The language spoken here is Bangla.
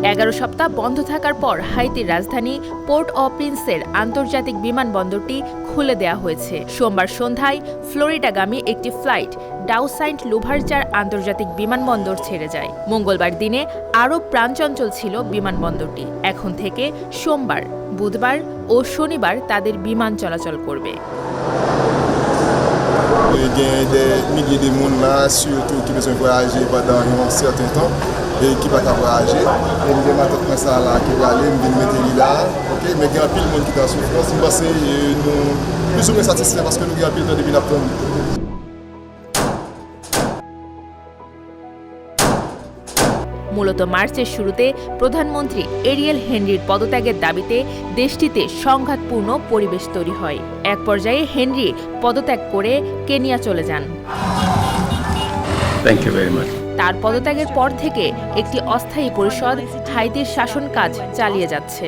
11 সপ্তাহ বন্ধ থাকার পর হাইতির রাজধানী পোর্ট অ প্রিন্সের আন্তর্জাতিক বিমানবন্দরটি খুলে দেওয়া হয়েছে। সোমবার সন্ধ্যায় ফ্লোরিডাগামী একটি ফ্লাইট ডাউ সাইন্ট লুভারচার আন্তর্জাতিক বিমানবন্দর ছেড়ে যায়। মঙ্গলবার দিনে আরও প্রাণচঞ্চল ছিল বিমানবন্দরটি। এখন থেকে সোমবার, বুধবার ও শনিবার তাদের বিমান চলাচল করবে। Il y a des milliers de monde là, surtout qui besoin voyager pendant un certain temps et qui va voyager. Et je m'attends ça là, qui va aller, me mettre là, ok. Mais il y a pile de monde qui est en souffrance. Je pense que nous plus ou moins satisfaits parce que nous avons pile de temps depuis l'après-midi. মূলত মার্চের শুরুতে প্রধানমন্ত্রী এরিয়েল হেনরির পদত্যাগের দাবিতে দেশটিতে সংঘাতপূর্ণ পরিবেশ তৈরি হয়। এক পর্যায়ে হেনরি পদত্যাগ করে কেনিয়া চলে যান। তার পদত্যাগের পর থেকে একটি অস্থায়ী পরিষদ হাইতির শাসন কাজ চালিয়ে যাচ্ছে।